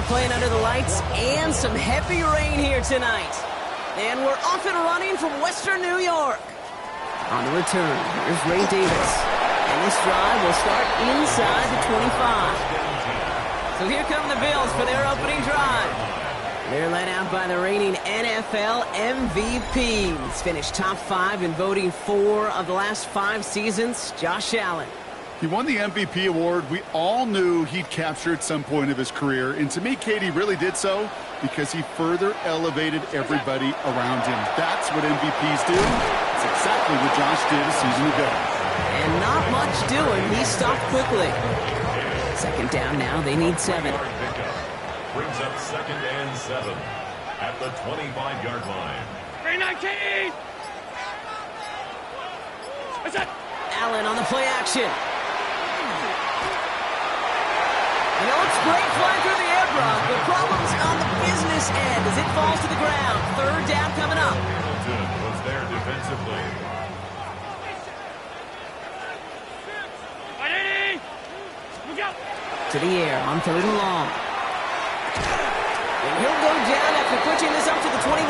playing under the lights and some heavy rain here tonight. And we're off and running from Western New York. On the return, here's Ray Davis. And this drive will start inside the 25. So here come the Bills for their opening drive. They're led out by the reigning NFL MVP. He's finished top 5 in voting 4 of the last 5 seasons, Josh Allen. He won the MVP award. We all knew he'd capture at some point of his career. And to me, Katie really did so because he further elevated everybody around him. That's what MVPs do. It's exactly what Josh did a season ago. And not much doing. He stopped quickly. Second down now. They need 7. Brings up 2nd and 7 at the 25-yard line. 319! What's that? Allen on the play action. You know, it's great flying through the air, Brock, but problems on the business end as it falls to the ground. Third down coming up. Hamilton was there defensively. To the air on 3rd and long. And he'll go down after pushing this up to the 29.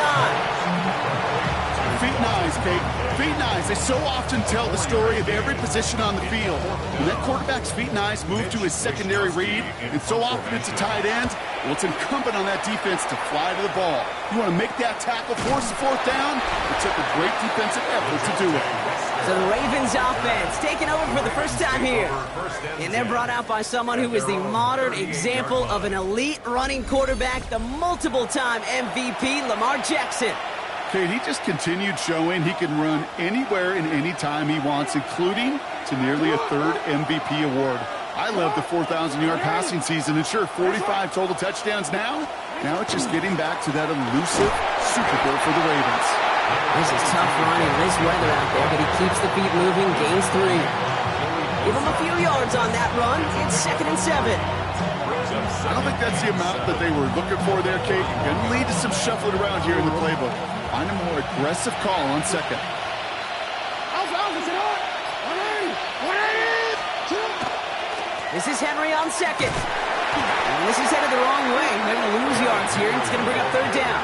Feet and eyes, Kate. Feet and eyes. They so often tell the story of every position on the field. When that quarterback's feet and eyes move to his secondary read, and so often it's a tight end, well, it's incumbent on that defense to fly to the ball. You want to make that tackle, force the 4th down? It took a great defensive effort to do it. So the Ravens offense taking over for the first time here. And they're brought out by someone who is the modern example of an elite running quarterback, the multiple-time MVP, Lamar Jackson. Kate, he just continued showing he can run anywhere and anytime he wants, including to nearly a 3rd MVP award. I love the 4,000-yard passing season, and sure, 45 total touchdowns now. Now it's just getting back to that elusive Super Bowl for the Ravens. This is tough running, this weather out there, but he keeps the feet moving, gains 3. Give him a few yards on that run. It's 2nd and 7. I don't think that's the amount that they were looking for there, Kate. Going to lead to some shuffling around here in the playbook. Find a more aggressive call on 2nd. This is Henry on 2nd. And this is headed the wrong way. They're going to lose yards here. It's going to bring up 3rd down.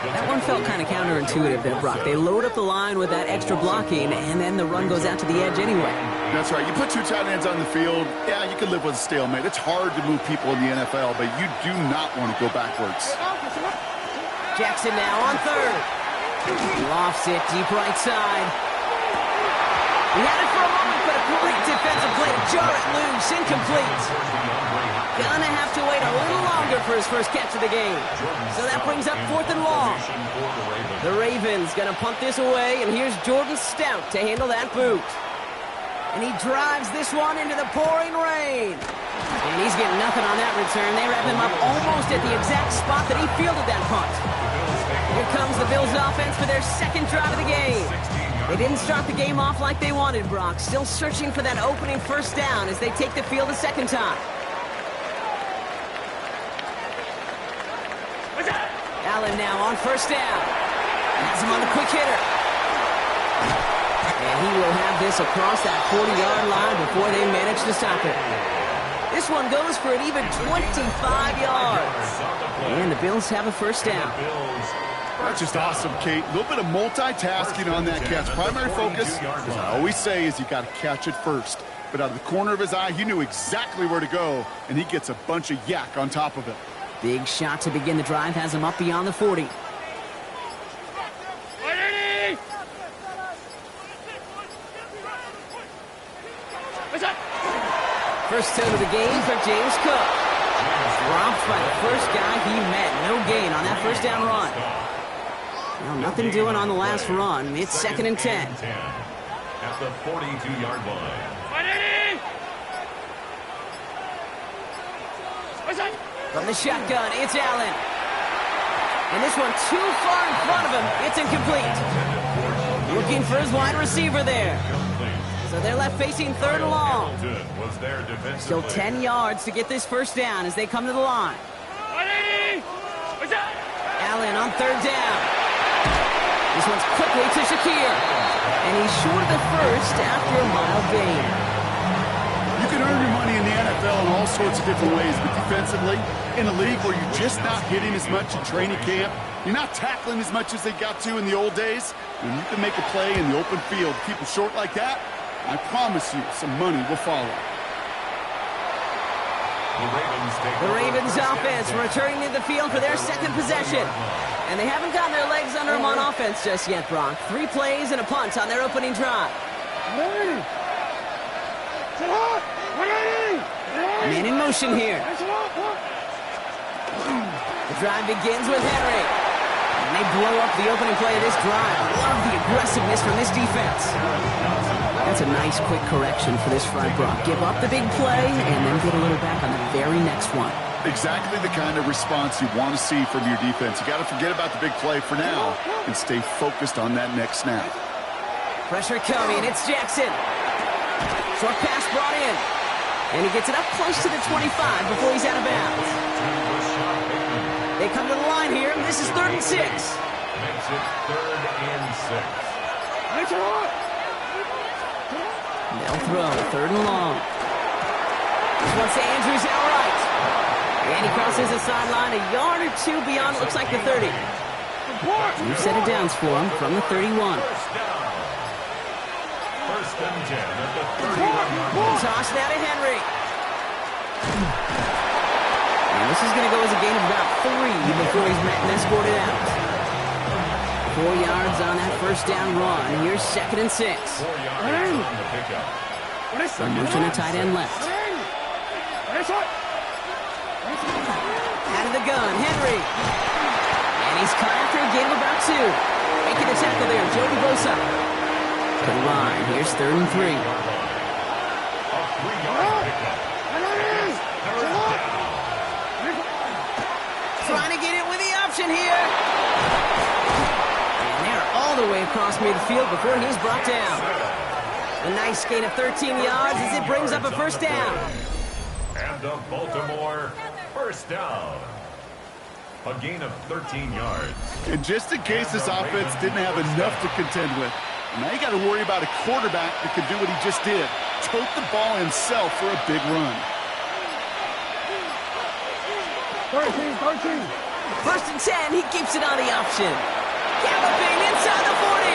That one felt kind of counterintuitive there, Brock. They load up the line with that extra blocking, and then the run goes out to the edge anyway. That's right. You put 2 tight ends on the field, yeah, you can live with a stalemate. It's hard to move people in the NFL, but you do not want to go backwards. Jackson now on 3rd. Lofts it deep right side. He had it for a moment, but a great defensive play to jar it loose. Incomplete. Gonna have to wait a little longer for his first catch of the game. So that brings up 4th and long. The Ravens gonna punt this away, and here's Jordan Stout to handle that boot. And he drives this one into the pouring rain. And he's getting nothing on that return. They wrap him up almost at the exact spot that he fielded that punt. Here comes the Bills offense for their 2nd drive of the game. They didn't start the game off like they wanted, Brock. Still searching for that opening 1st down as they take the field a 2nd time. Allen now on 1st down. Has him on the quick hitter. And he will have this across that 40-yard line before they manage to stop it. This one goes for an even 25 yards. And the Bills have a 1st down. That's just awesome, Kate. A little bit of multitasking on that catch. Primary focus, as I always say, is you got to catch it first. But out of the corner of his eye, he knew exactly where to go, and he gets a bunch of yak on top of it. Big shot to begin the drive has him up beyond the 40. First out of the game for James Cook. Dropped by the first guy he met. No gain on that 1st down run. Well, nothing doing on the last run. It's 2nd and 10. At the 42-yard line. From the shotgun, it's Allen. And this one too far in front of him. It's incomplete. Looking for his wide receiver there. So they're left facing 3rd and long. Still 10 yards to get this 1st down as they come to the line. Allen on 3rd down. This one's quickly to Shakir. And he's short of the 1st after a mild gain. You can earn your money in the the NFL in all sorts of different ways, but defensively, in a league where you're just not hitting as much in training camp, you're not tackling as much as they got to in the old days, when you can make a play in the open field, keep them short like that, I promise you some money will follow. The Ravens offense returning to the field for their second possession. And they haven't gotten their legs under them on offense just yet, Brock. 3 plays and a punt on their opening drive. Man in motion here. The drive begins with Henry. And they blow up the opening play of this drive. Love the aggressiveness from this defense. That's a nice quick correction for this front, Brock. Give up the big play and then get a little back on the very next one. Exactly the kind of response you want to see from your defense. You got to forget about the big play for now and stay focused on that next snap. Pressure coming. It's Jackson. Short pass brought in. And he gets it up close to the 25 before he's out of bounds. They come to the line here. This is 3rd and 6. Makes it 3rd and 6. They'll throw 3rd and long. This one's to Andrews outright. And he crosses the sideline a yard or 2 beyond, looks like the 30. New set of downs for him from the 31. First and 10 at the 31. Toss now to Henry. And this is going to go as a gain of about 3 before he's met and escorted out. 4 yards on that first down run. Here's 2nd and 6. 4 yards on the pickup. Some motion a tight end left. Out of the gun, Henry. And he's caught after a gain of about 2. Making the tackle there, Jody Bosa. To the line, here's 3rd and 3. A 3-yard pickup. Trying to get it with the option here. And they're all the way across midfield before he's brought down. A nice gain of 13 yards as it brings up a first down. And a Baltimore first down. A gain of 13 yards. And just in case this offense didn't have enough to contend with, now you got to worry about a quarterback that can do what he just did. Tote the ball himself for a big run. 13. 1st and 10, he keeps it on the option. Galloping inside the 40.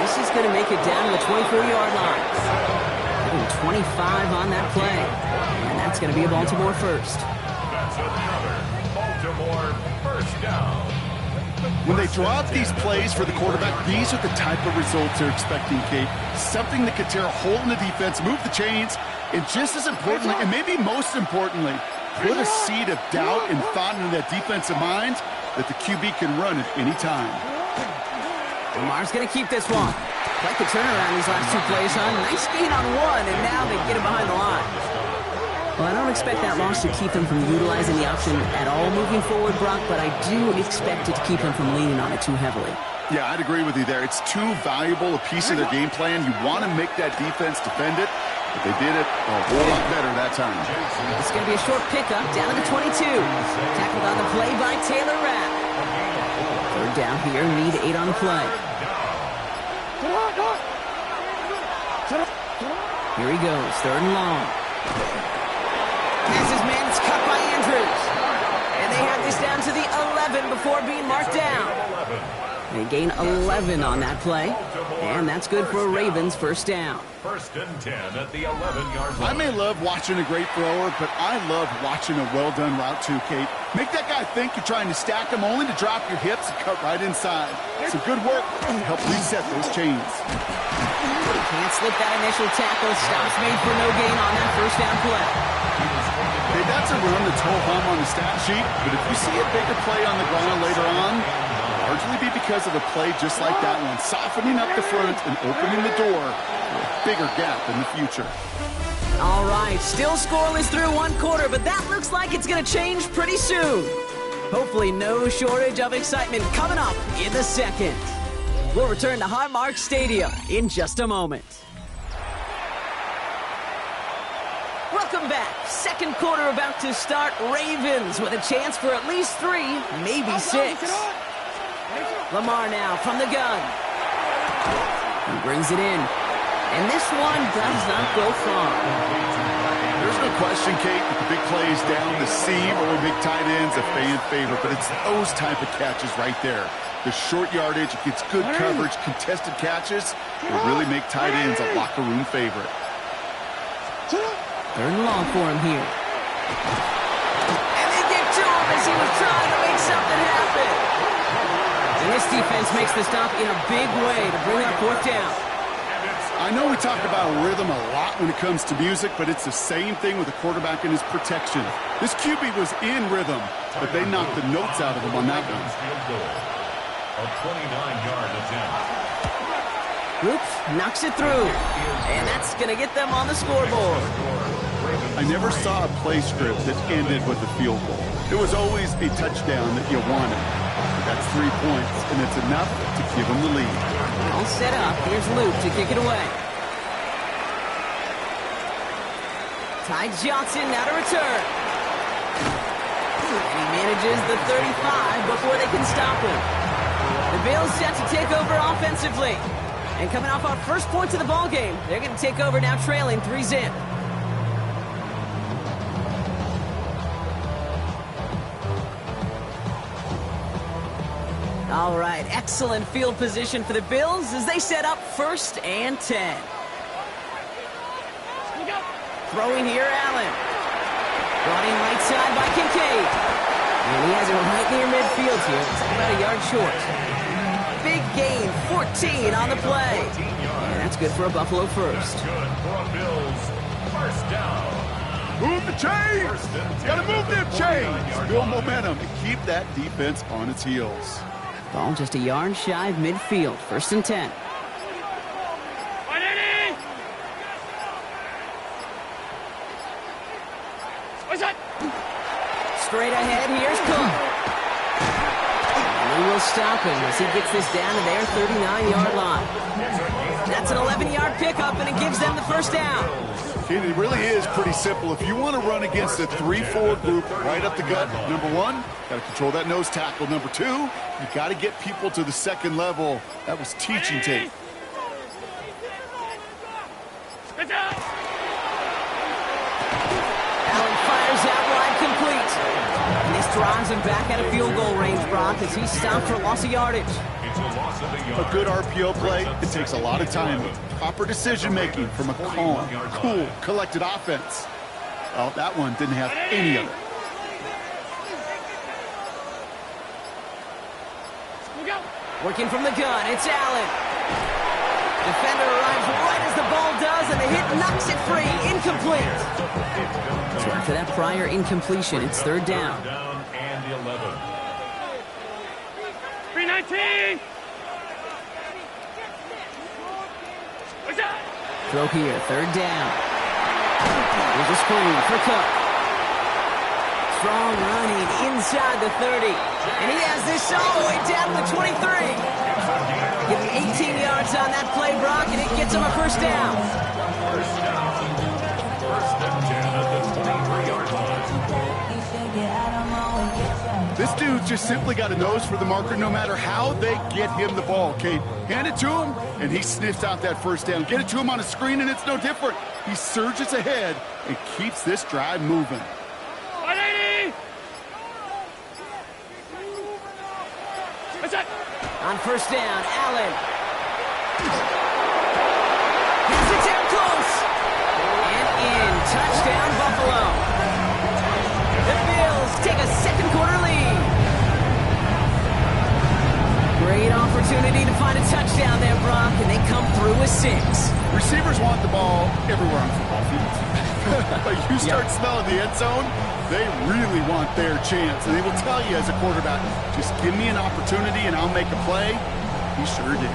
This is going to make it down to the 24-yard line. 25 on that play. And that's going to be a Baltimore first. That's another Baltimore first down. When they draw up these plays for the quarterback, these are the type of results they're expecting, Kate. Something that could tear a hole in the defense, move the chains, and just as importantly, and maybe most importantly, put a seed of doubt and thought into that defensive mind that the QB can run at any time. Lamar's going to keep this one. Quite the turnaround these last 2 plays, huh? Nice gain on 1, and now they get it behind the line. Well, I don't expect that loss to keep them from utilizing the option at all moving forward, Brock, but I do expect it to keep them from leaning on it too heavily. Yeah, I'd agree with you there. It's too valuable a piece of their game plan. You want to make that defense defend it, but they did it a whole lot better that time. It's going to be a short pickup down to the 22. Tackled on the play by Taylor Rapp. 3rd down here, need 8 on the play. Here he goes, 3rd and long. Passes man, it's cut by Andrews. And they have this down to the 11 before being marked down. They gain 11 on that play. And that's good for a Ravens first down. 1st and 10 at the 11-yard line. I may love watching a great thrower, but I love watching a well-done route too, Kate. Make that guy think you're trying to stack him only to drop your hips and cut right inside. Some good work to help reset those chains. Can't slip that initial tackle. Stops made for no gain on that first down play. Hey, that's a run that's ho-hum on the stat sheet, but if you see a bigger play on the ground later on, it'll largely be because of a play just like that one, softening up the front and opening the door for a bigger gap in the future. All right, still scoreless through 1 quarter, but that looks like it's going to change pretty soon. Hopefully no shortage of excitement coming up in the second. We'll return to Highmark Stadium in just a moment. Welcome back. Second quarter about to start. Ravens with a chance for at least 3, maybe 6. Lamar now from the gun. He brings it in. And this one does not go far. There's There's no question, Kate, that the big plays down the seam or big tight ends a fan favorite, but it's those type of catches right there. The short yardage, it gets good coverage, contested catches, will really make tight ends a locker room favorite. 3rd and long for him here. And they get to him as he was trying to make something happen. And this defense makes the stop in a big way to bring up 4th down. I know we talk about rhythm a lot when it comes to music, but it's the same thing with the quarterback and his protection. This QB was in rhythm, but they knocked the notes out of him on that one. A 29-yard attempt. Oops, knocks it through. And that's going to get them on the scoreboard. I never saw a play script that ended with a field goal. It was always a touchdown that you wanted. That's 3 points, and it's enough to give them the lead. All set up. Here's Luke to kick it away. Ty Johnson now to return. And he manages the 35 before they can stop him. The Bills set to take over offensively. And coming off our first points of the ball game, they're going to take over now trailing 3-0. All right, excellent field position for the Bills as they set up 1st and 10. Throwing here, Allen. Brought in right side by Kincaid. And he has it right near midfield here. It's about a yard short. Big gain, 14 on the play. And that's good for a Buffalo first. Good for a Bills. 1st down. Move the chains! Gotta move them chains! Build momentum and keep that defense on its heels. Ball just a yard shy of midfield. 1st and 10. Straight ahead, here's Cook. And he will stop him as he gets this down to their 39-yard line. That's an 11-yard pickup, and it gives them the 1st down. It really is pretty simple. If you want to run against a 3-4 group right up the gut, number 1, got to control that nose tackle. Number 2, you got to get people to the 2nd level. That was teaching tape. Allen fires out wide, complete. And this drives him back out of field goal range, Brock, as he's stopped for loss of yardage. A good RPO play, it takes a lot of time. Proper decision-making from a calm, cool, collected offense. Well, that one didn't have any of it. Working from the gun, it's Allen. Defender arrives right as the ball does, and the hit knocks it free. Incomplete. So after that prior incompletion, it's 3rd down. Down and 11. 319. Throw here, 3rd down. Here's a screen for Cook. Strong running inside the 30. And he has this all the way down to the 23. Give him 18 yards on that play, Brock, and it gets him a 1st down. 1st down. 1st and 10 at the 23-yard line. This dude just simply got a nose for the marker no matter how they get him the ball, Kate. Hand it to him, and he sniffs out that 1st down. Get it to him on a screen, and it's no different. He surges ahead and keeps this drive moving. 180. On 1st down, Allen. Has it down close. And in. Touchdown, Buffalo. The Bills take a 2nd quarter lead. Great opportunity to find a touchdown there, Brock, and they come through with 6. Receivers want the ball everywhere on football fields. But you start smelling the end zone, they really want their chance. And they will tell you as a quarterback, just give me an opportunity and I'll make a play. He sure did.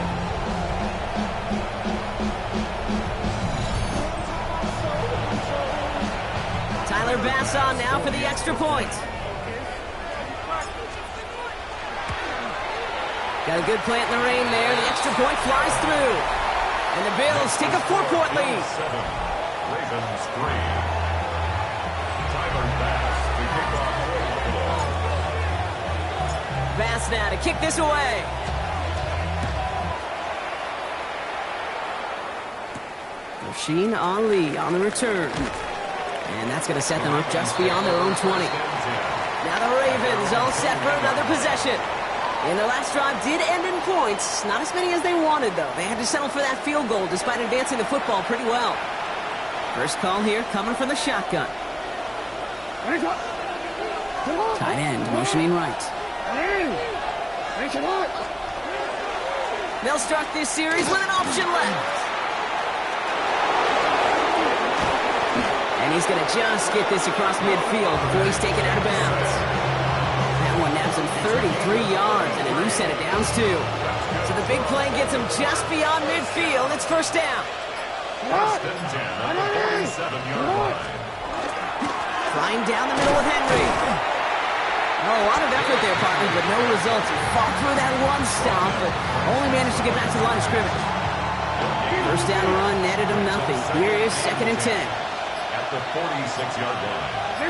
Tyler Bass on now for the extra point. Got a good plant in the rain there. The extra point flies through. And the Bills take a 4-point lead. 7. Ravens 3. Tyler Bass to kick off for Buffalo. Bass now to kick this away. Rasheen Ali on the return. And that's going to set them up just beyond their own 20. Now the Ravens all set for another possession. And their last drive did end in points. Not as many as they wanted, though. They had to settle for that field goal despite advancing the football pretty well. First call here coming from the shotgun. Tight end motioning right. They'll start this series with an option left. And he's going to just get this across midfield before he's taken out of bounds. That one naps him 33 yards and a new set of downs, too. So the big play gets him just beyond midfield. It's first down. First and 10 on the 47-yard line. Flying down the middle with Henry. Oh, a lot of effort there, partner, but no results. He fought through that one stop, but only managed to get back to the line of scrimmage. First down run netted him nothing. Here is second and 10. At the 46-yard line.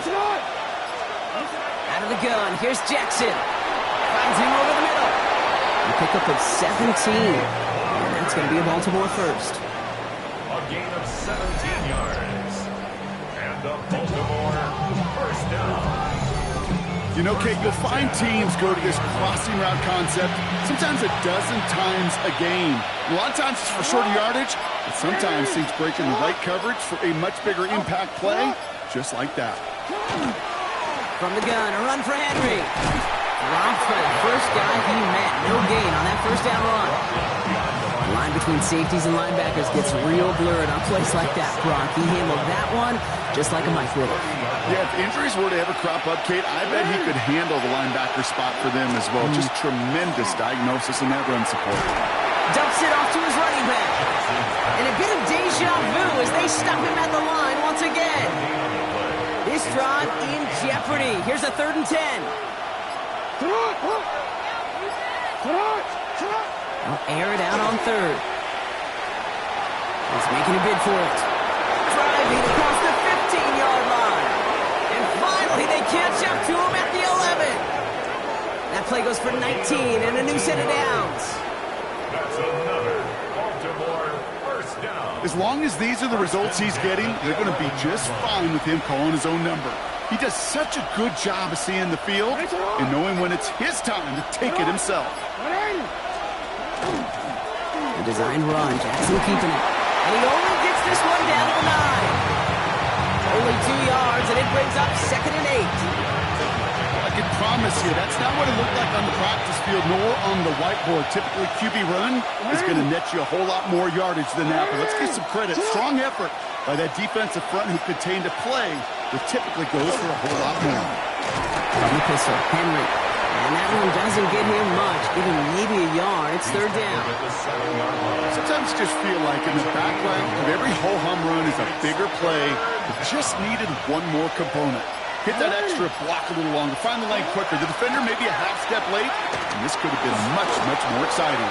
Out of the gun, here's Jackson. Finds him over the middle. He pick up at 17. And that's going to be a Baltimore first. A gain of 17 yards. And the Baltimore first down. You know, Kate, you'll find teams go to this crossing route concept sometimes a dozen times a game. A lot of times it's for shorter yardage, but sometimes things break in the right coverage for a much bigger impact play, just like that. From the gun, a run for Henry. Dropped by the first guy he met. No gain on that first down run. The line between safeties and linebackers gets real blurred on plays like that, Brock. He handled that one just like a microwave. Yeah, if injuries were to ever crop up, Kate, I bet he could handle the linebacker spot for them as well. Just tremendous diagnosis in that run support. Dumps it off to his running back. And a bit of deja vu as they stop him at the line once again. This drive in jeopardy. Here's a 3rd and 10. They'll air it out on 3rd. He's making a bid for it. Driving across the 15-yard line. And finally they catch up to him at the 11. That play goes for 19 and a new set of downs. That's another Baltimore first down. As long as these are the results he's getting, they're going to be just fine with him calling his own number. He does such a good job of seeing the field and knowing when it's his time to take it himself. A designed run, Jackson keeping it. And he only gets this one down to the 9. Only 2 yards, and it brings up 2nd and 8. I can promise you, that's not what it looked like on the practice field, nor on the whiteboard. Typically, QB run is going to net you a whole lot more yardage than that. But let's give some credit. Strong effort by that defensive front who contained a play that typically goes for a whole lot more. From the pistol, Henry. And that one doesn't get him much, giving maybe a yard. It's 3rd down. Sometimes you just feel like in the background of every ho-hum run is a bigger play that just needed one more component. Hit that extra block a little longer, find the lane quicker. The defender maybe a half step late, and this could have been much, much more exciting.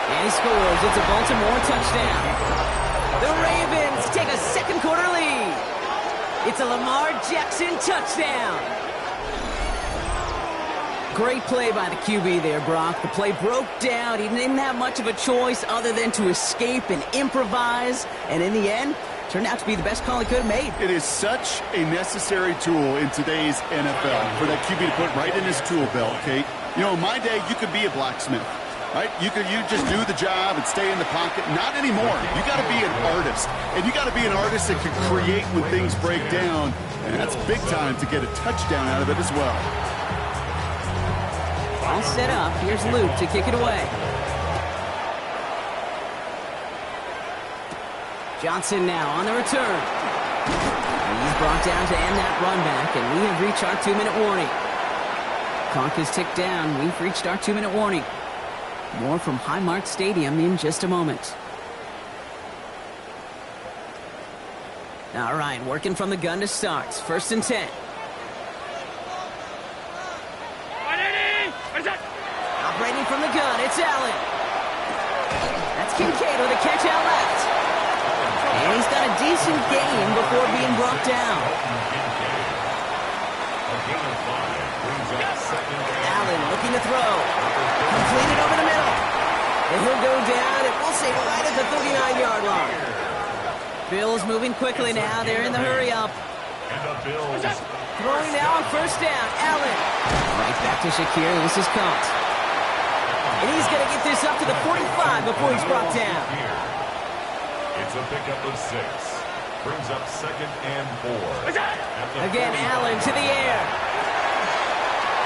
And he scores. It's a Baltimore touchdown. The Ravens take a second quarter lead. It's a Lamar Jackson touchdown. Great play by the QB there, Brock. The play broke down. He didn't have much of a choice other than to escape and improvise. And in the end, turned out to be the best call he could have made. It is such a necessary tool in today's NFL for that QB to put right in his tool belt, Kate. You know, in my day, you could be a blacksmith, right? You just do the job and stay in the pocket. Not anymore. You got to be an artist. And you got to be an artist that can create when things break down. And that's big time to get a touchdown out of it as well. All set up. Here's Luke to kick it away. Johnson now on the return. And he's brought down to end that run back, and we have reached our 2-minute warning. Clock has ticked down. We've reached our 2-minute warning. More from Highmark Stadium in just a moment. All right, working from the gun to start. 1st and 10. Operating from the gun, it's Allen. That's Kincaid with a catch out left. And he's got a decent gain before being brought down. Allen looking to throw. Completed over the middle. And he'll go down, and we'll say right at the 39-yard line. Bills moving quickly now. They're in the hurry up. And the Bills. Throwing now on first down. Allen. Right back to Shakir. This is caught. And he's going to get this up to the 45 before he's brought down. It's a pickup of 6. Brings up 2nd and 4. Again, Allen to the air.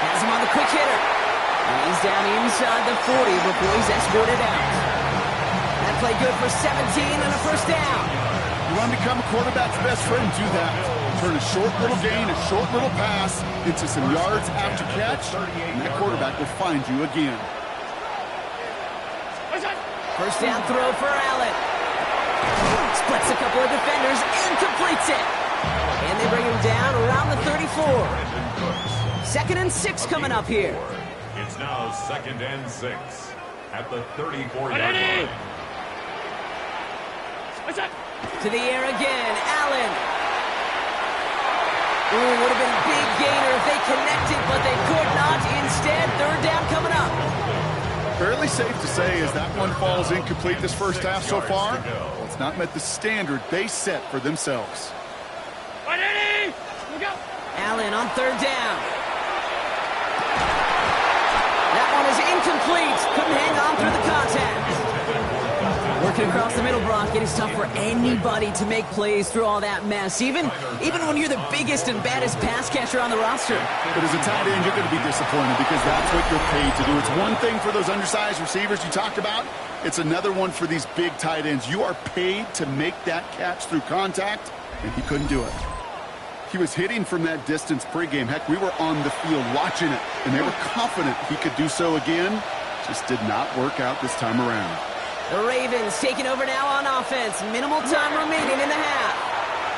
Has him on the quick hitter. And he's down inside the 40 before he's escorted out. That play good for 17 and a first down. You want to become a quarterback's best friend, do that. Turn a short little gain, a short little pass into some yards after catch, and that quarterback will find you again. First down throw for Allen. Splits a couple of defenders and completes it. And they bring him down around the 34. 2nd and 6 coming up here. It's now 2nd and 6 at the 34-yard line. To the air again, Allen. Ooh, would have been a big gainer if they connected, but they could not. Instead, 3rd down coming up. Fairly safe to say as that one falls incomplete this first half so far, well, it's not met the standard they set for themselves. Allen on 3rd down. That one is incomplete. Couldn't hang on through the contact. Working across the middle, Brock. It is tough for anybody to make plays through all that mess, even when you're the biggest and baddest pass catcher on the roster. But as a tight end, you're going to be disappointed because that's what you're paid to do. It's one thing for those undersized receivers you talked about. It's another one for these big tight ends. You are paid to make that catch through contact, and he couldn't do it. He was hitting from that distance pregame. Heck, we were on the field watching it, and they were confident he could do so again. Just did not work out this time around. The Ravens taking over now on offense. Minimal time remaining in the half.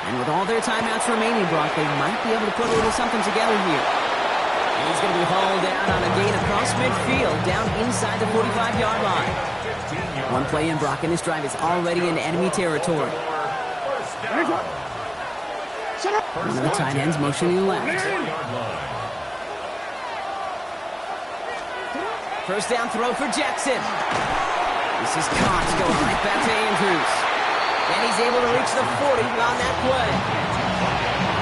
And with all their timeouts remaining, Brock, they might be able to put a little something together here. And he's going to be hauled down on a gain across midfield, down inside the 45-yard line. One play in, Brock, and this drive is already into enemy territory. One of the tight ends motioning left. First down throw for Jackson. This is caught, going right back to Andrews. And he's able to reach the 40 on that play.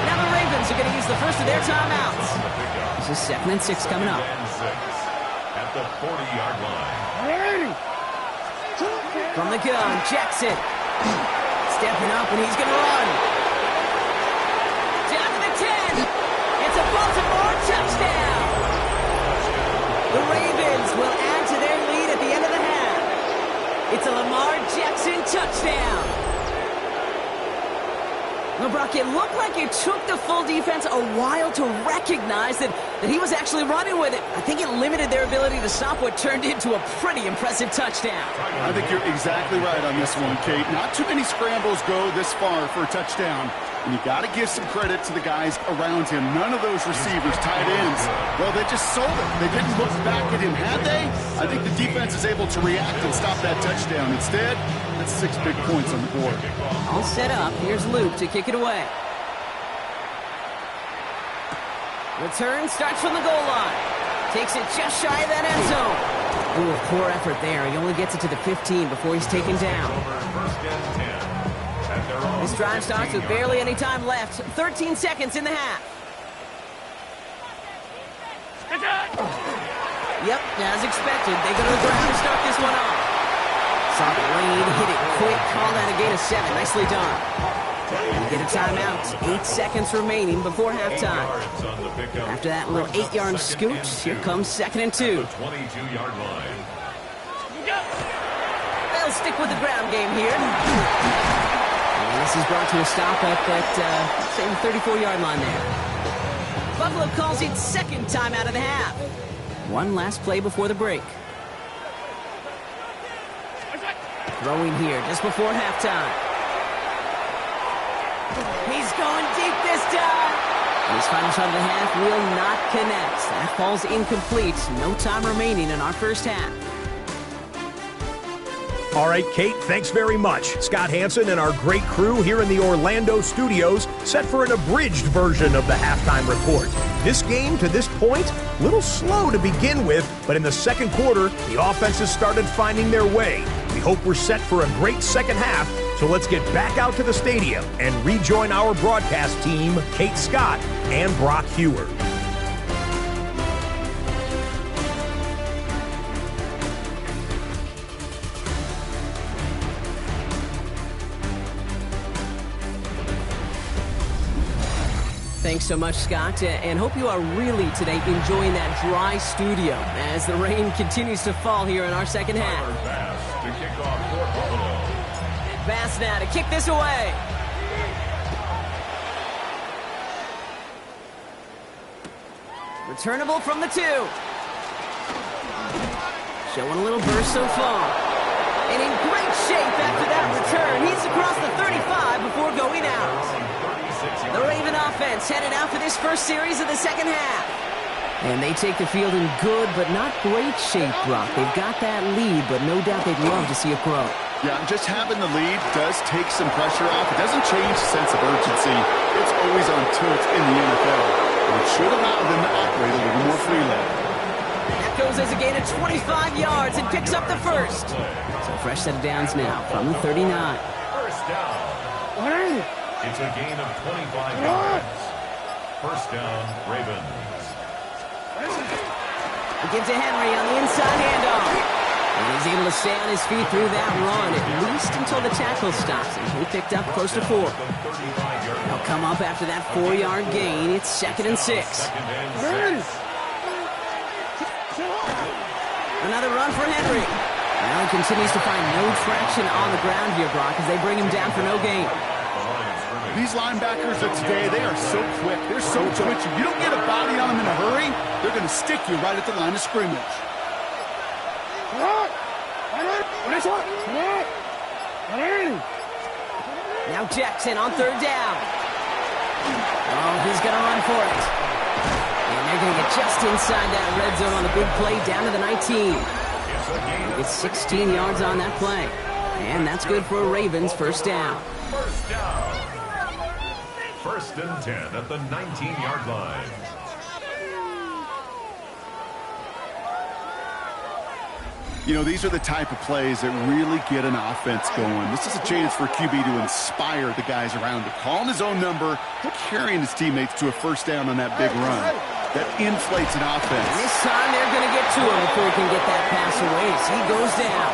Now the Ravens are going to use the first of their timeouts. This is 2nd and 6 coming up. At the 40-yard line. From the gun, Jackson. Stepping up, and he's going to run. Down to the 10. It's a Baltimore touchdown. The Ravens will add to their lead at the end of the half. It's a Lamar Jackson touchdown. Well, Brock, it looked like it took the full defense a while to recognize that he was actually running with it. I think it limited their ability to stop what turned into a pretty impressive touchdown. I think you're exactly right on this one, Kate. Not too many scrambles go this far for a touchdown. And you got to give some credit to the guys around him. None of those receivers, tight ends, well, they just sold it. They didn't look back at him, had they? I think the defense is able to react and stop that touchdown. Instead, that's 6 big points on the board. All set up. Here's Luke to kick it away. Return starts from the goal line. Takes it just shy of that end zone. Ooh, poor effort there. He only gets it to the 15 before he's taken down. This drive starts with barely any time left. 13 seconds in the half. Yep, as expected. They go to the ground to start this one off. Saw the lane, hit it quick, called out a gain of 7. Nicely done. We get a timeout. 8 seconds remaining before halftime. After that little 8-yard scoot, here comes 2nd and 2. 22-yard line. They'll stick with the ground game here. And this is brought to a stop up at, say, the 34-yard line there. Buffalo calls it 2nd timeout of the half. One last play before the break. Throwing here just before halftime. He's going deep this time. And his final shot of the half will not connect. That falls incomplete. No time remaining in our first half. All right, Kate, thanks very much. Scott Hansen and our great crew here in the Orlando studios set for an abridged version of the halftime report. This game, to this point, a little slow to begin with, but in the second quarter, the offenses started finding their way. We hope we're set for a great second half So let's get back out to the stadium and rejoin our broadcast team, Kate Scott and Brock Hewer. Thanks so much, Scott, and hope you are really today enjoying that dry studio as the rain continues to fall here in our second half. Bass to kick off for Buffalo. Bass now to kick this away. Returnable from the 2. Showing a little burst so far. And in great shape after that return. He's across the 35 before going out. The Raven offense headed out for this first series of the second half. And they take the field in good but not great shape, Brock. They've got that lead, but no doubt they'd love to see it grow. Yeah, just having the lead does take some pressure off. It doesn't change the sense of urgency. It's always on tilt in the NFL. It should allow them to operate a little more freely. That goes as a gain of 25 yards and picks up the first. So fresh set of downs now from the 39. First down. It's a gain of 25 yards. First down, Ravens. He gives to Henry on the inside handoff. And he's able to stay on his feet through that run, at least until the tackle stops him. He picked up close to 4. They'll come up after that 4-yard gain. It's 2nd and 6. Another run for Henry. Now he continues to find no traction on the ground here, Brock, as they bring him down for no gain. These linebackers of today, they are so quick. They're so twitchy. You don't get a body on them in a hurry, they're going to stick you right at the line of scrimmage. Now Jackson on 3rd down. Oh, he's going to run for it. And they're going to get just inside that red zone on the big play down to the 19. He gets 16 yards on that play. And that's good for a Ravens first down. First down. First and 10 at the 19-yard line. You know, these are the type of plays that really get an offense going. This is a chance for QB to inspire the guys around him. Calling his own number, carrying his teammates to a first down on that big run. That inflates an offense. And this time they're going to get to him before he can get that pass away. So he goes down.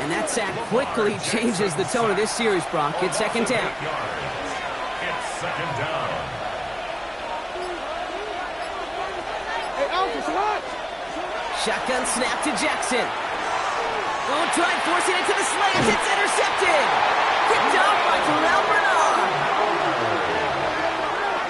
And that sack quickly changes the tone of this series, Brock. It's 2nd down. It's 2nd down. Shotgun snap to Jackson. Oh, tried forcing it to the slants. It's intercepted. Picked off by Terrell Bernard.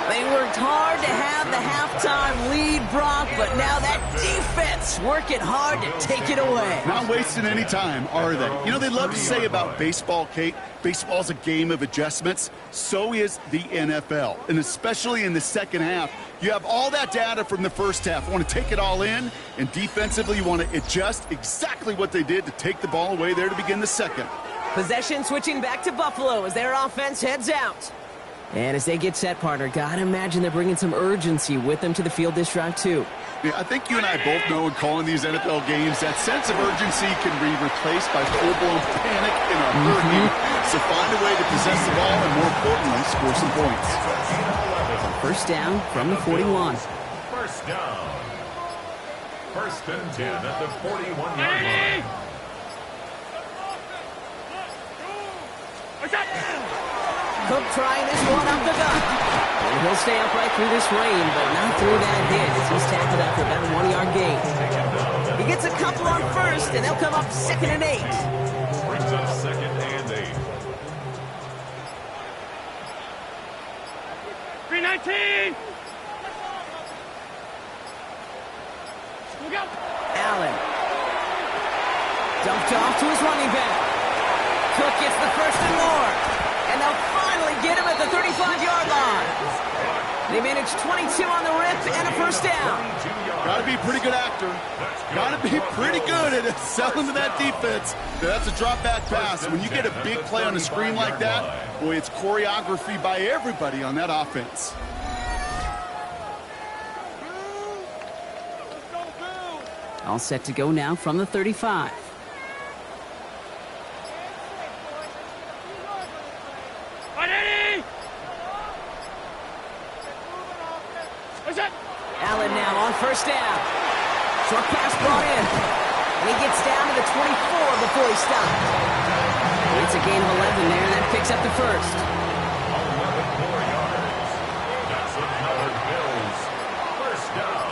They worked hard to have the halftime lead, Brock, but now that defense working hard to take it away. Not wasting any time, are they? You know, they love to say about baseball, Kate, baseball's a game of adjustments. So is the NFL. And especially in the second half, you have all that data from the first half. You want to take it all in, and defensively you want to adjust exactly what they did to take the ball away there to begin the second. Possession switching back to Buffalo as their offense heads out. And as they get set, partner, gotta imagine they're bringing some urgency with them to the field this drive, too. Yeah, I think you and I both know in calling these NFL games that sense of urgency can be replaced by full-blown panic in a hurry. So find a way to possess the ball and, more importantly, score some points. First down from the 41. First down. First and 10 at the 41-yard line. Cook trying this one up the gut. And he'll stay upright through this rain, but not through that hit as he's tackled after about a 1-yard gain. He gets a couple on first, and they'll come up 2nd and 8. Brings up 2nd and 8. 319. Allen. Dumped off to his running back. Cook gets the first and more. And they'll finally get him at the 35-yard line. They managed 22 on the rip and a first down. Got to be a pretty good actor. Got to be pretty good at selling to that defense. That's a drop-back pass. When you get a big play on the screen like that, boy, it's choreography by everybody on that offense. All set to go now from the 35. first down. Short pass brought in. And he gets down to the 24 before he stopped. It's a gain of 11 there, and that picks up the first. 11 more yards. That's another Bills. First down.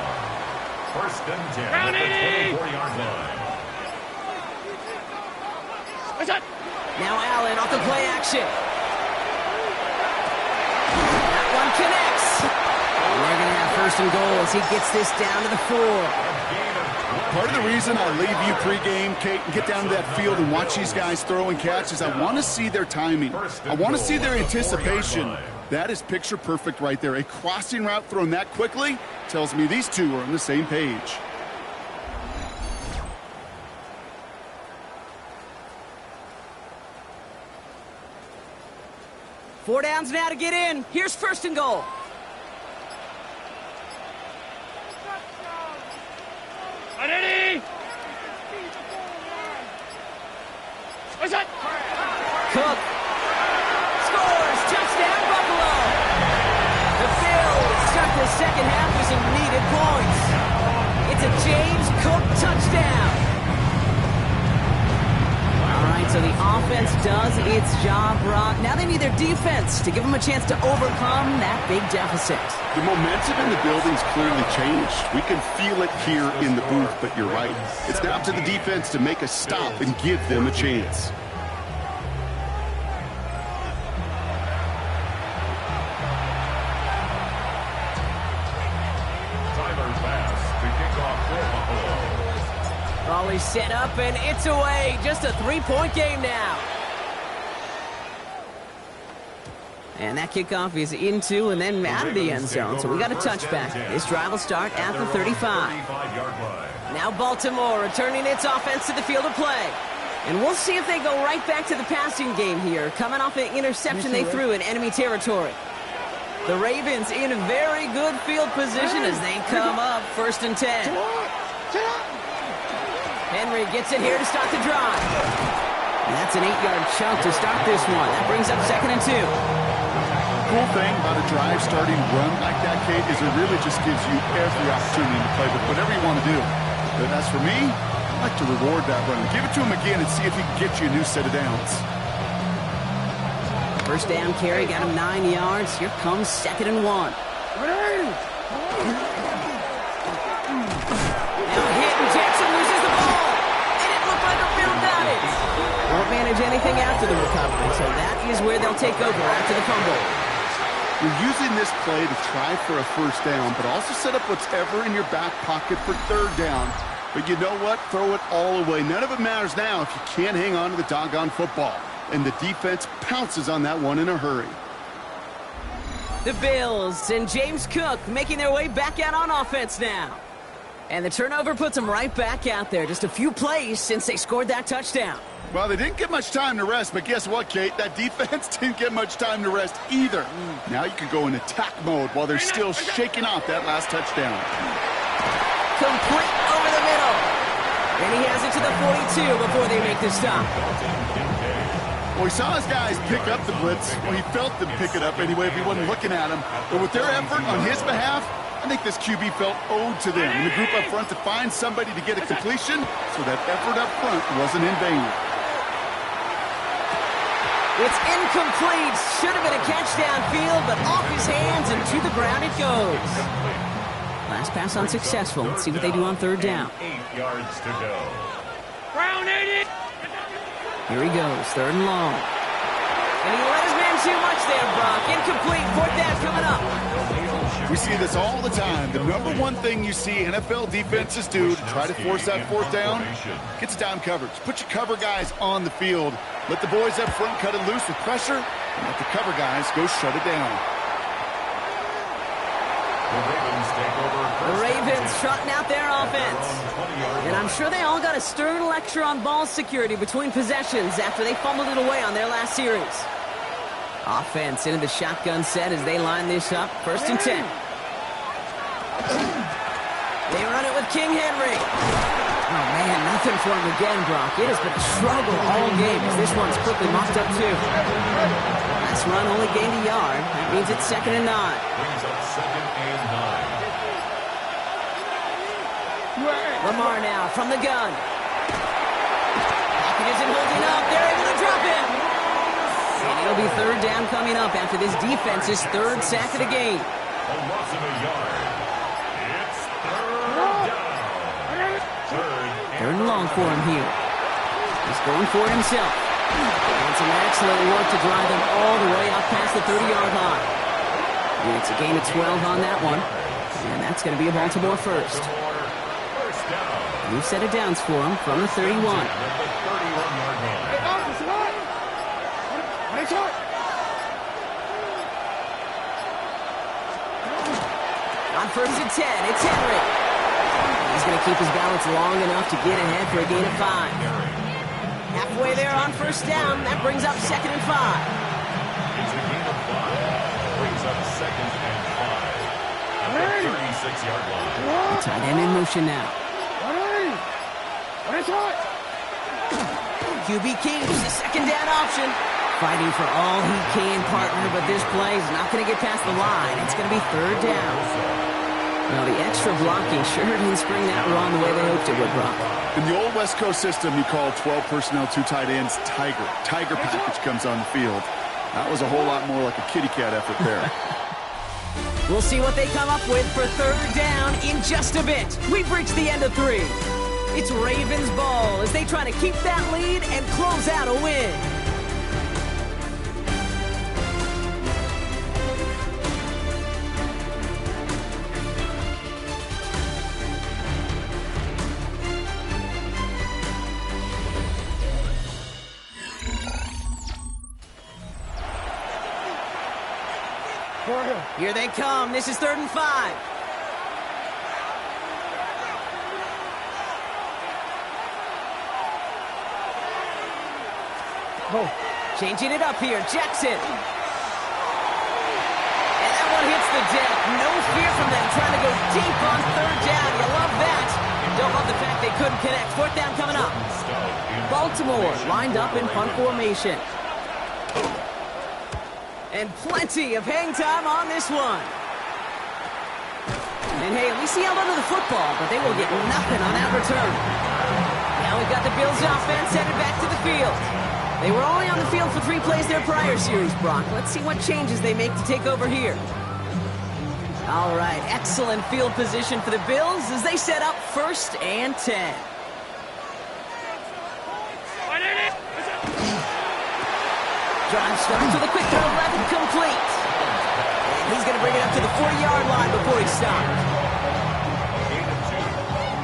First and 10 at the 24-yard line. Now Allen off the play action. That one connects. And they're going to have first and goal as he gets this down to the 4. Part of the reason I leave you pregame, Kate, and get down to that field and watch these guys throw and catch is I want to see their timing. I want to see their anticipation. That is picture perfect right there. A crossing route thrown that quickly tells me these two are on the same page. Four downs now to get in. Here's first and goal. Cook scores. Touchdown, Buffalo. The Bills start the second half with some needed points. It's a James Cook touchdown. All right, so the offense does its job, Brock. Now they need their defense to give them a chance to overcome that big deficit. The momentum in the building's clearly changed. We can feel it here in the booth, but you're right. It's now up to the defense to make a stop and give them a chance. Raleigh set up, and it's away. Just a 3-point game now. And that kickoff is into and then out of the end zone. So we got a touchback. This drive will start at the 35. Now Baltimore returning its offense to the field of play. And we'll see if they go right back to the passing game here, coming off an interception they threw in enemy territory. The Ravens in a very good field position as they come up first and 10. Henry gets it here to start the drive. And that's an 8-yard chunk to start this one. That brings up second and 2. Cool thing about a drive starting run like that, Kate, is it really just gives you every opportunity to play with whatever you want to do. But as for me, I like to reward that run. Give it to him again and see if he can get you a new set of downs. First down carry, got him 9 yards. Here comes second and 1. Now hit, and Jackson loses the ball. And it looked like a field got it. Won't manage anything after the recovery, so that is where they'll take over after the fumble. You're using this play to try for a first down, but also set up whatever in your back pocket for third down. But you know what? Throw it all away. None of it matters now if you can't hang on to the doggone football. And the defense pounces on that one in a hurry. The Bills and James Cook making their way back out on offense now. And the turnover puts them right back out there. Just a few plays since they scored that touchdown. Well, they didn't get much time to rest, but guess what, Kate? That defense didn't get much time to rest either. Now you can go in attack mode while they're still shaking off that last touchdown. Complete over the middle. And he has it to the 42 before they make the stop. Well, he saw his guys pick up the blitz. Well, he felt them pick it up anyway if he wasn't looking at him. But with their effort on his behalf, I think this QB felt owed to them in the group up front to find somebody to get a completion, so that effort up front wasn't in vain. It's incomplete. Should have been a catch downfield, but off his hands and to the ground it goes. Last pass unsuccessful. Let's see what they do on third down. 8 yards to go. Brown 80. Here he goes, third and long. And he let his man too much there, Brock. Incomplete, fourth down coming up. We see this all the time. The number one thing you see NFL defenses do to try to force that fourth down, get to down coverage. Put your cover guys on the field. Let the boys up front cut it loose with pressure, and let the cover guys go shut it down. The Ravens trotting out their offense. And I'm sure they all got a stern lecture on ball security between possessions after they fumbled it away on their last series. Offense into the shotgun set as they line this up. First and 10. They run it with King Henry. Oh, man, nothing for him again, Brock. It has been a struggle all game as this one's quickly mopped up, too. Last run only gained a yard. That means it's second and 9. Brings up second and 9. Lamar now from the gun. Pocket isn't holding up. They're able to drop him. And it'll be third down coming up after this defense's third sack of the game. A loss of a yard. It's third down. Third and long for him here. He's going for it himself. And some excellent work to drive them all the way out past the 30-yard line. And it's a gain of 12 on that one. And that's going to be a Baltimore first. New set of downs for him from the 31. On first and 10, it's Henry. He's going to keep his balance long enough to get ahead for a gain of 5. Halfway there on first down, that brings up second and 5. It's a gain of 5. Brings up second and 5. At the 36-yard line. Tight end in motion now. QB keeps the second down option. Fighting for all he can, partner, but this play is not going to get past the line. It's going to be third down. Well, the extra blocking sure didn't spring that run the way they hoped it would, Brock. In the old West Coast system, you call 12 personnel, 2 tight ends, Tiger. Tiger package comes on the field. That was a whole lot more like a kitty cat effort there. We'll see what they come up with for third down in just a bit. We've reached the end of 3. It's Ravens ball as they try to keep that lead and close out a win. Here they come. This is third and 5. Changing it up here, Jackson. And that one hits the deck. No fear from them, trying to go deep on third down. You love that. Don't love the fact they couldn't connect. Fourth down coming up. Baltimore lined up in punt formation. And plenty of hang time on this one. And hey, at least he held onto the football, but they will get nothing on that return. Now we've got the Bills offense headed back to the field. They were only on the field for 3 plays their prior series, Brock. Let's see what changes they make to take over here. All right, excellent field position for the Bills as they set up first and 10. Drive starts with a quick throw left, complete. And he's going to bring it up to the 40-yard line before he stops.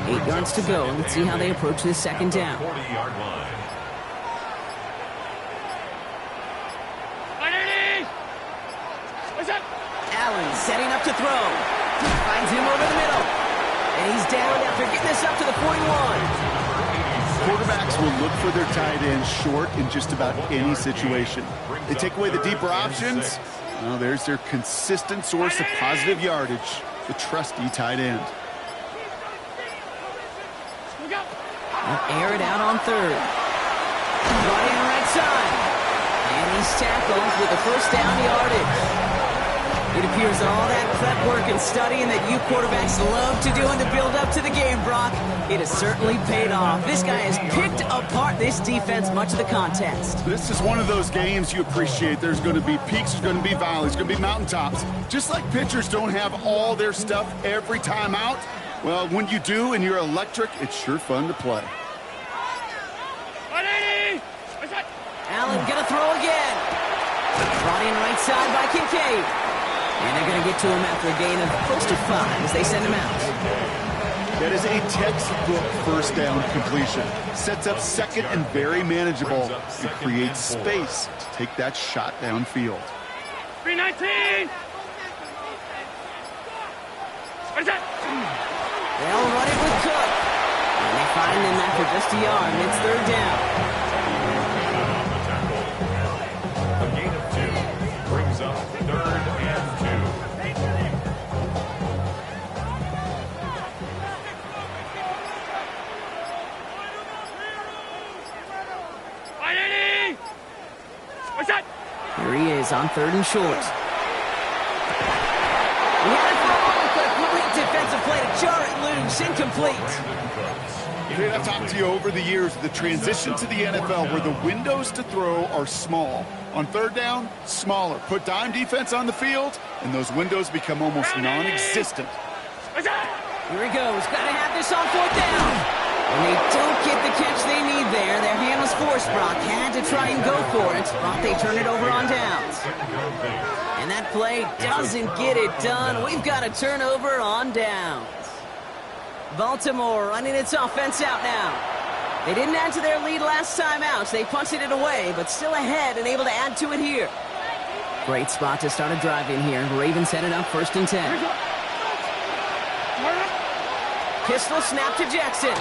8 yards to go. Let's see how they approach this second down. 40-yard line. Allen setting up to throw. Finds him over the middle. And he's down after getting this up to the 41. Quarterbacks will look for their tight ends short in just about any situation. They take away the deeper options. Well, there's their consistent source of positive yardage, the trusty tight end. They'll air it out on third. Brought in right side. And he's tackled with the first down yardage. It appears all that prep work and studying that you quarterbacks love to do in the build-up to the game, Brock, it has certainly paid off. This guy has picked apart this defense much of the contest. This is one of those games you appreciate. There's going to be peaks, there's going to be valleys, there's going to be mountaintops. Just like pitchers don't have all their stuff every time out, well, when you do and you're electric, it's sure fun to play. Allen gonna throw again. Brought in right side by Kincaid. And they're going to get to him after a gain of close to 5 as they send him out. That is a textbook first down completion. Sets up second and very manageable. It creates space to take that shot downfield. 319! What is that? They'll run it with Cook. And they find him after just a yard. And it's third down. A gain of 2 brings up third and 2. What's that? Here he is on third and short. He had it for a moment, but a complete defensive play to jar it loose. loose, incomplete. Kate, I've talked to you over the years, the transition to the NFL where the windows to throw are small. On third down, smaller. Put dime defense on the field, and those windows become almost non-existent. Here he goes. Got to have this on fourth down. And they don't get the catch they need there. Their hand was forced, Brock. Had to try and go for it. Brock, they turn it over on downs. And that play doesn't get it done. We've got a turnover on downs. Baltimore running its offense out now. They didn't add to their lead last time out. So they punted it away, but still ahead and able to add to it here. Great spot to start a drive in here. Ravens headed up 1st and 10. Pistol snap to Jackson.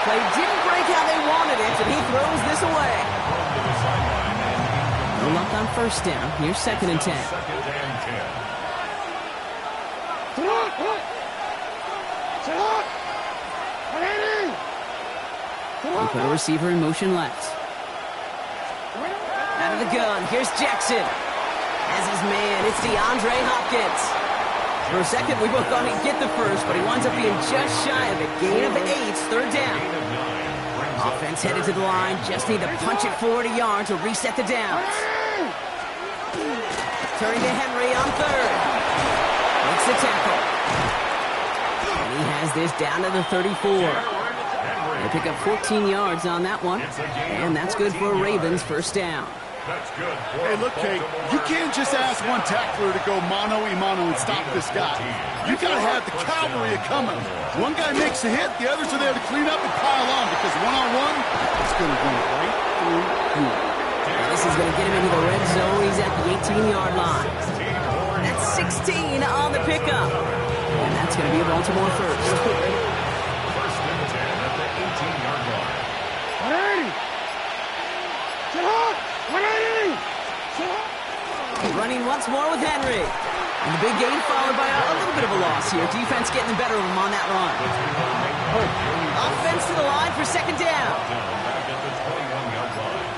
Play didn't break how they wanted it, and he throws this away. No luck on 1st down. Here's 2nd and 10. They put a receiver in motion left. Out of the gun, here's Jackson. As his man, it's DeAndre Hopkins. For a second, we both thought he'd get the first, but he winds up being just shy of it. Gain of 8, 3rd down. Offense headed to the line, just need to punch it forward a yard to reset the downs. Turning to Henry on 3rd. Makes the tackle. And he has this down to the 34. They pick up 14 yards on that one, and that's good for a Ravens 1st down. Hey, look, Kate, you can't just ask one tackler to go mano-a-mano and stop this guy. You got to have the cavalry coming. One guy makes a hit, the others are there to clean up and pile on, because one-on-one, it's going to go right through you. This is going to get him into the red zone. He's at the 18-yard line. That's 16 on the pickup. And that's going to be a Baltimore first. 1st and 10 at the 18-yard line. 180! Running once more with Henry. And the big gain followed by a little bit of a loss here. Defense getting the better of him on that run. Offense to the line for 2nd down. Back at the 21-yard line.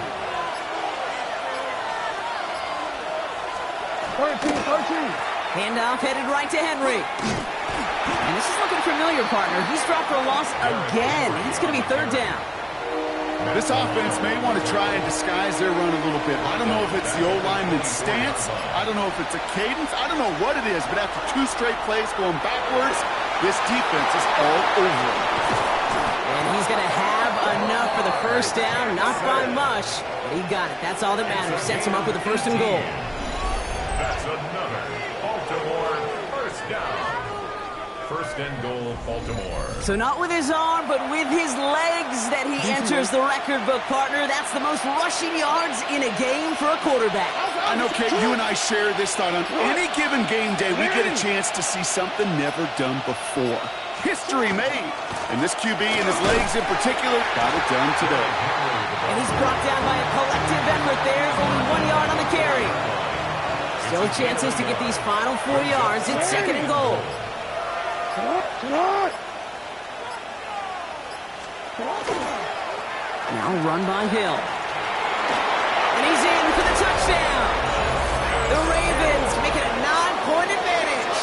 13. Handoff headed right to Henry. And this is looking familiar, partner. He's dropped for a loss again. It's going to be 3rd down. This offense may want to try and disguise their run a little bit. I don't know if it's the old lineman's stance. I don't know if it's a cadence. I don't know what it is, but after 2 straight plays going backwards, this defense is all over him. And he's going to have enough for the 1st down. Not by much, but he got it. That's all that matters. Sets him up with a 1st and goal. That's another Baltimore 1st down. 1st and goal, Baltimore. So not with his arm, but with his legs that he enters the record book, partner. That's the most rushing yards in a game for a quarterback. I know, Kate, you and I share this thought. On any given game day, we get a chance to see something never done before. History made. And this QB and his legs in particular got it done today. And he's brought down by a collective effort there. Only 1 yard on the carry. Still chances to get these final 4 yards. It's 2nd and goal. Now run by Hill. And he's in for the touchdown. The Ravens make it a 9-point advantage.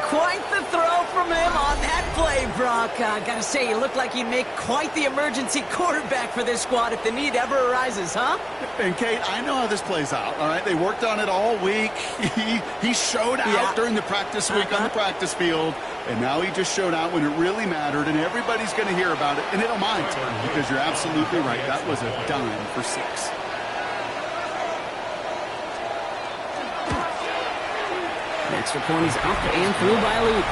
Quite the throw from him on that play, Brock. Gotta say, you look like you'd make quite the emergency quarterback for this squad if the need ever arises, huh? And, Kate, I know how this plays out, all right? They worked on it all week. He showed out during the practice week on the practice field, and now he just showed out when it really mattered, and everybody's going to hear about it, and they don't mind, because you're absolutely right. That was a dime for 6. The extra point is up and through by Luke.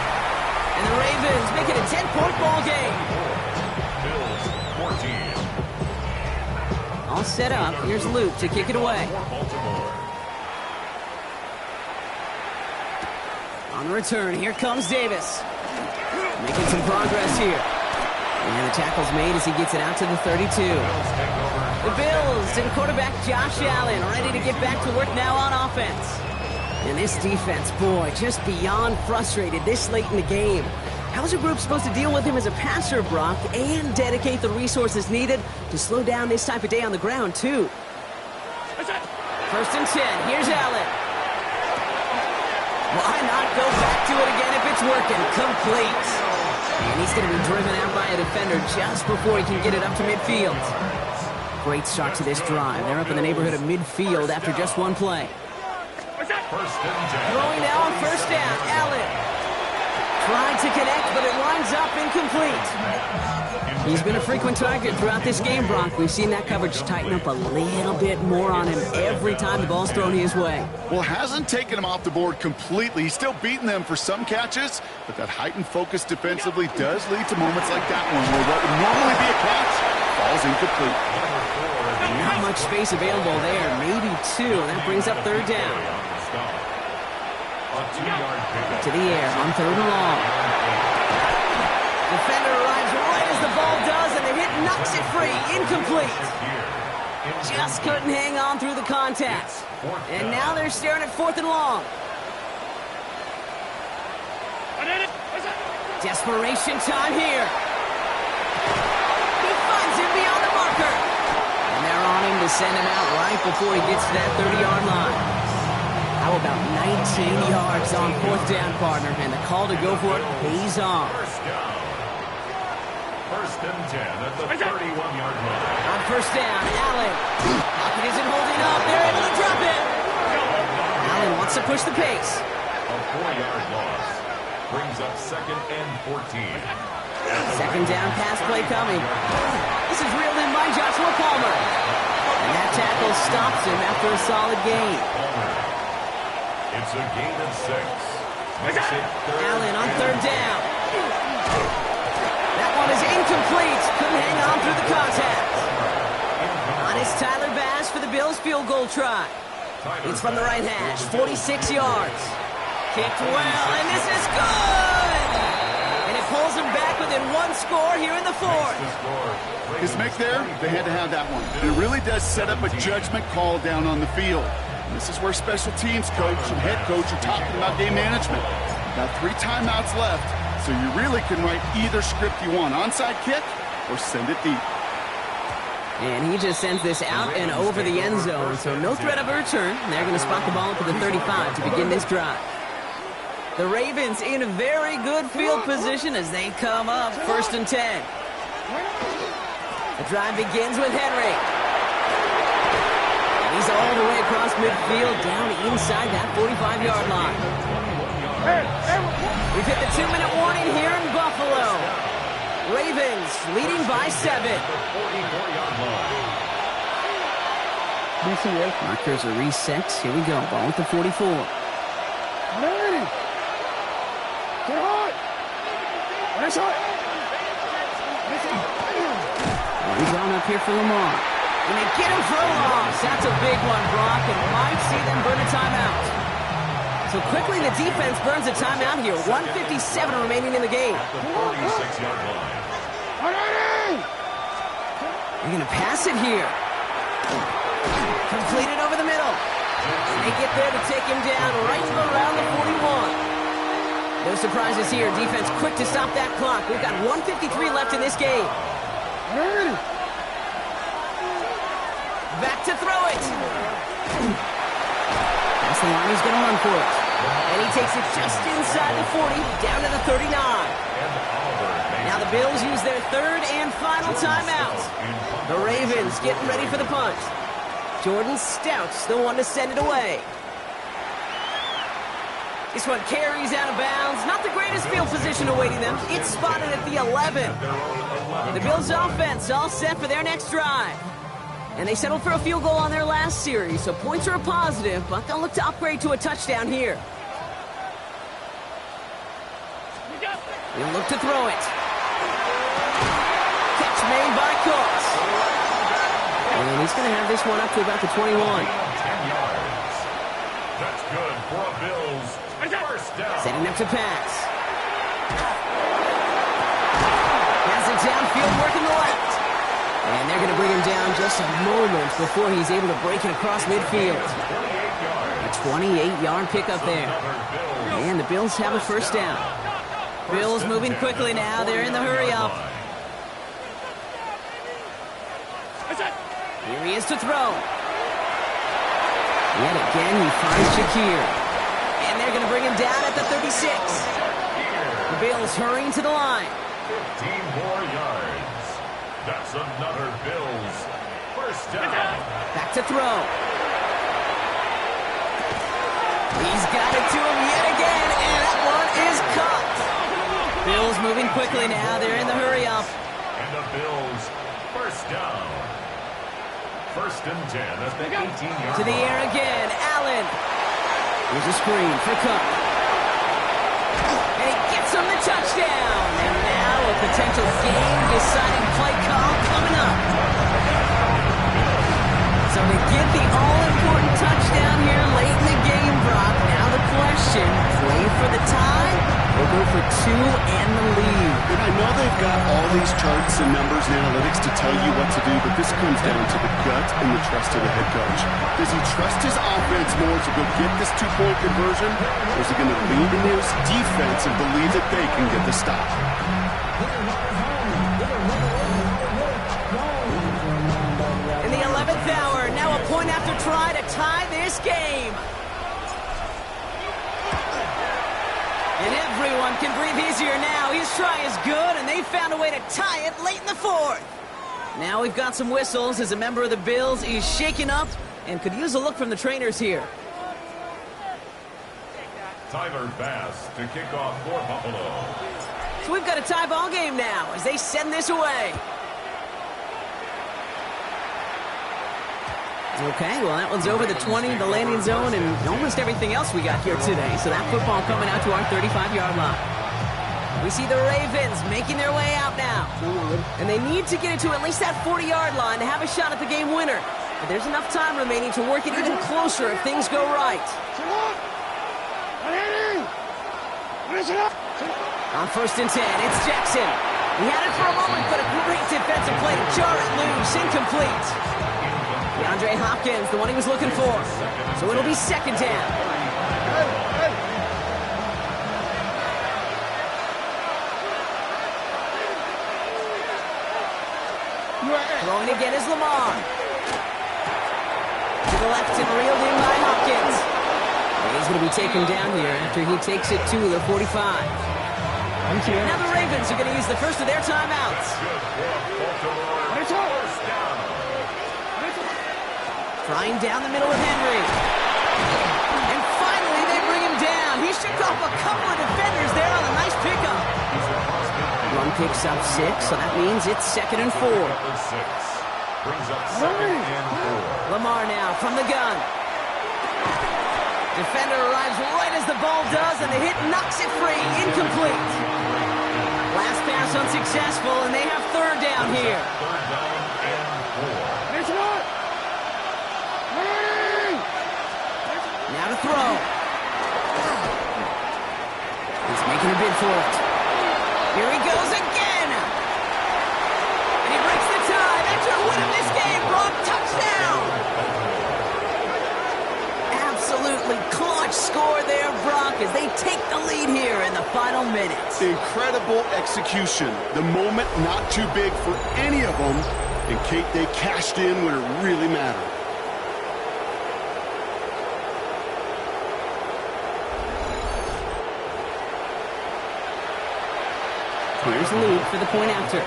And the Ravens make it a 10-point ball game. Bills 14. All set up. Here's Luke to kick it away. Baltimore. On the return, here comes Davis. Making some progress here. And the tackle's made as he gets it out to the 32. The Bills and quarterback Josh Allen ready to get back to work now on offense. And this defense, boy, just beyond frustrated this late in the game. How is a group supposed to deal with him as a passer, Brock, and dedicate the resources needed to slow down this type of day on the ground, too? 1st and 10. Here's Allen. Why not go back to it again if it's working? Complete. And he's going to be driven out by a defender just before he can get it up to midfield. Great start to this drive. They're up in the neighborhood of midfield after just one play. Throwing now on first down. Allen tried to connect, but it winds up incomplete. He's been a frequent target throughout this game, Brock. We've seen that coverage tighten up a little bit more on him every time the ball's thrown his way. Well, hasn't taken him off the board completely. He's still beating them for some catches, but that heightened focus defensively does lead to moments like that one where what would normally be a catch falls incomplete. Not much space available there. Maybe two. That brings up third down. To the air on third and long. Defender arrives right as the ball does, and the hit knocks it free. Incomplete. Just couldn't hang on through the contact. And now they're staring at fourth and long. Desperation time here. He finds him beyond the marker. And they're on him to send him out right before he gets to that 30-yard line. How about 19 yards on fourth down, partner? And the call to go for it pays off. First and 10 at the 31-yard line. On first down, Allen. Pocket isn't holding up. They're able to drop it. Allen wants to push the pace. A 4-yard loss brings up second and 14. Second down pass play coming. This is reeled in by Joshua Palmer. And that tackle stops him after a solid gain. It's a gain of 6. Allen on third down. That one is incomplete. Couldn't hang on through the contact. On is Tyler Bass for the Bills' field goal try. It's from the right hash, 46 yards. Kicked well, and this is good! And it pulls them back within one score here in the fourth. His make there, they had to have that one. And it really does set up a judgment call down on the field. This is where special teams coach and head coach are talking about game management. Got 3 timeouts left, so you really can write either script you want. Onside kick or send it deep. And he just sends this out and over the end zone, so no threat of a return. They're going to spot the ball up at the 35 to begin this drive. The Ravens in a very good field position as they come up first and 10. The drive begins with Henry. He's all the way across midfield, down inside that 45-yard line. We've hit the 2-minute warning here in Buffalo. Ravens leading by 7. Markers are reset. Here we go. Ball with the 44. One drawn up here for Lamar. And they get him for a loss. That's a big one, Brock, and might see them burn a timeout. So quickly the defense burns a timeout here. 1:57 remaining in the game. They're going to pass it here. Completed over the middle. And they get there to take him down right around the 41. No surprises here. Defense quick to stop that clock. We've got 1:53 left in this game. Back to throw it. That's the line. He's going to run for it. And he takes it just inside the 40, down to the 39. Now the Bills use their third and final timeout. The Ravens getting ready for the punt. Jordan Stout's the one to send it away. This one carries out of bounds. Not the greatest field position awaiting them. It's spotted at the 11. The Bills offense all set for their next drive. And they settled for a field goal on their last series, so points are a positive, but they'll look to upgrade to a touchdown here. He'll look to throw it. Catch made by Cooks. And he's going to have this one up to about the 21. 10 yards. That's good for a Bills first down. Setting up to pass. Has it downfield, working the left. And they're going to bring him down just a moment before he's able to break it across midfield. A 28-yard pickup there. And the Bills have a first down. Bills moving quickly now. They're in the hurry-up. Here he is to throw. Yet again, he finds Shakir. And they're going to bring him him down at the 36. The Bills hurrying to the line. 15 more yards. That's another Bills first down. Back to throw. He's got it to him yet again, and that one is caught. Bills moving quickly now. They're in the hurry up. And the Bills first down. First and 10 at the 18-yard To the air again. Allen. Here's a screen for Cook. And he gets him the touchdown. And now a potential game-deciding play call coming up. So to get the all-important touchdown here late in the game, Brock, now the question, play for the tie or go for two and the lead? And I know they've got all these charts and numbers and analytics to tell you what to do, but this comes down to the gut and the trust of the head coach. Does he trust his offense more to go get this two-point conversion, or is he going to lean in his defense and believe that they can get the stop? In the 11th hour, now a point after try to tie this game. And everyone can breathe easier now. His try is good, and they found a way to tie it late in the fourth. Now we've got some whistles as a member of the Bills is shaken up and could use a look from the trainers here. Tyler Bass to kick off for Buffalo. So we've got a tie ball game now as they send this away. Okay, well, that one's over the 20, the landing zone, and almost everything else we got here today. So that football coming out to our 35-yard line. We see the Ravens making their way out now. And they need to get it to at least that 40-yard line to have a shot at the game winner. But there's enough time remaining to work it even closer if things go right. On first and 10, it's Jackson. He had it for a moment, but a great defensive play to jar it loose, incomplete. DeAndre Hopkins, the one he was looking for. So it'll be second down. Throwing again is Lamar. To the left and reeled in by Hopkins. He's going to be taken down here after he takes it to the 45. Now the Ravens are going to use the first of their timeouts. Trying down the middle with Henry. And finally they bring him down. He shook off a couple of defenders there on a nice pickup. Run picks up 6, so that means it's second and 4. Brings up second and 4. Lamar now from the gun. Defender arrives right as the ball does, and the hit knocks it free. Incomplete. Last pass unsuccessful, and they have third down here. Third down and 4. Now to throw. He's making a bid for it. Here he goes again. And he breaks the tie. That should win him this game. Brock, touchdown. Absolutely clutch score there, Brock, as they take the lead here in the final minutes. Incredible execution. The moment not too big for any of them. And Kate, they cashed in when it really mattered. Here's the lead for the point after.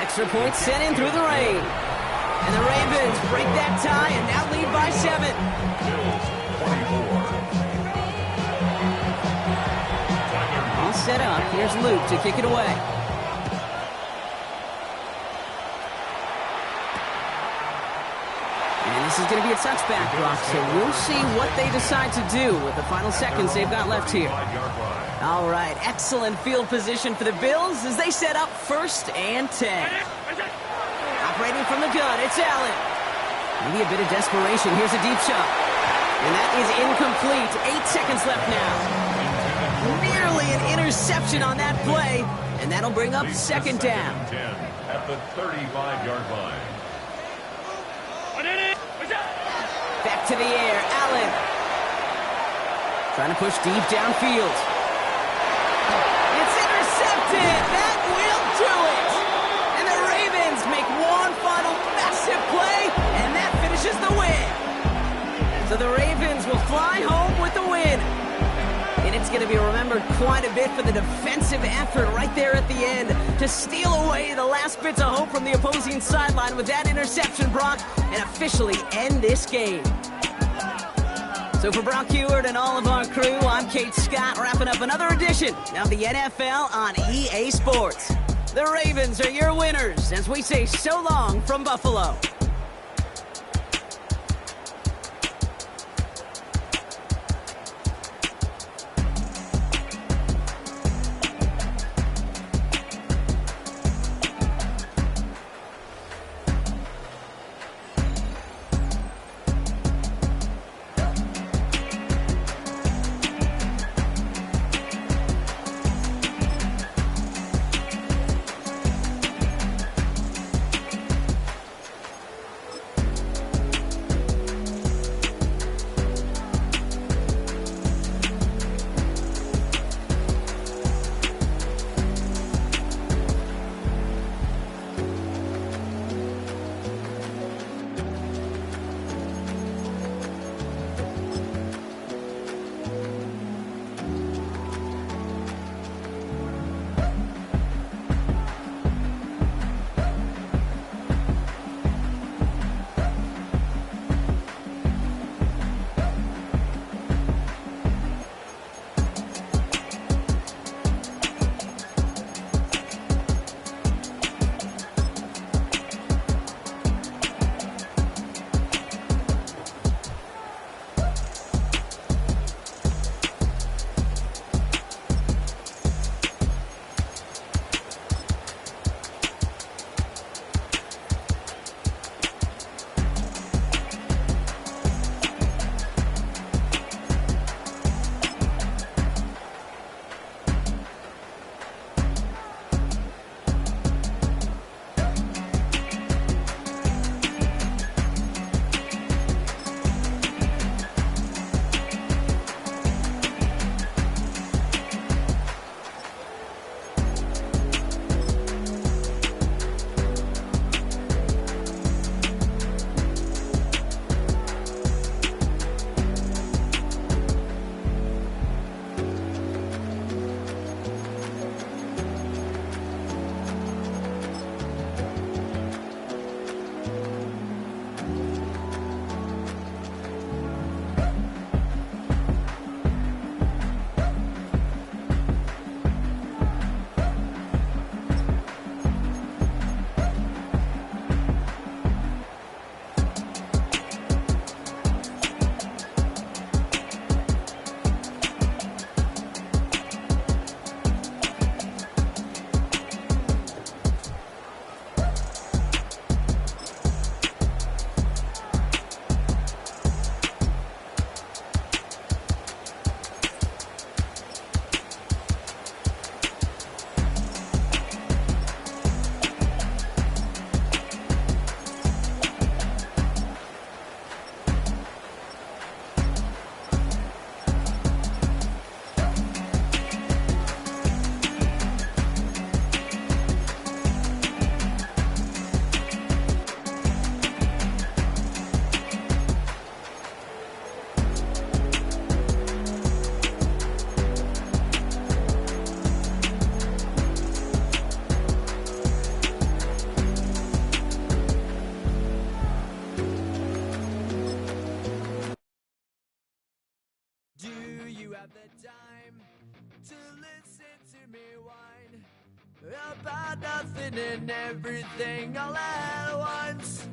Extra point sent in through the rain. And the Ravens break that tie and now lead by 7. All set up. Here's Luke to kick it away. And this is going to be a touchback, Brock, so we'll see what they decide to do with the final seconds they've got left here. All right, excellent field position for the Bills as they set up first and 10. Operating from the gun, it's Allen. Maybe a bit of desperation. Here's a deep shot. And that is incomplete. 8 seconds left now. Nearly an interception on that play, and that'll bring up second down. 10 at the 35-yard line. Back to the air, Allen. Trying to push deep downfield. It's intercepted. That will do it. And the Ravens make one final massive play, and that finishes So the Ravens will fly home with the win. And it's going to be remembered quite a bit for the defensive effort right there at the end to steal away the last bits of hope from the opposing sideline with that interception, Brock, and officially end this game. So for Brock Heward and all of our crew, I'm Kate Scott, wrapping up another edition of the NFL on EA Sports. The Ravens are your winners as we say so long from Buffalo. have the time to listen to me whine about nothing and everything all at once.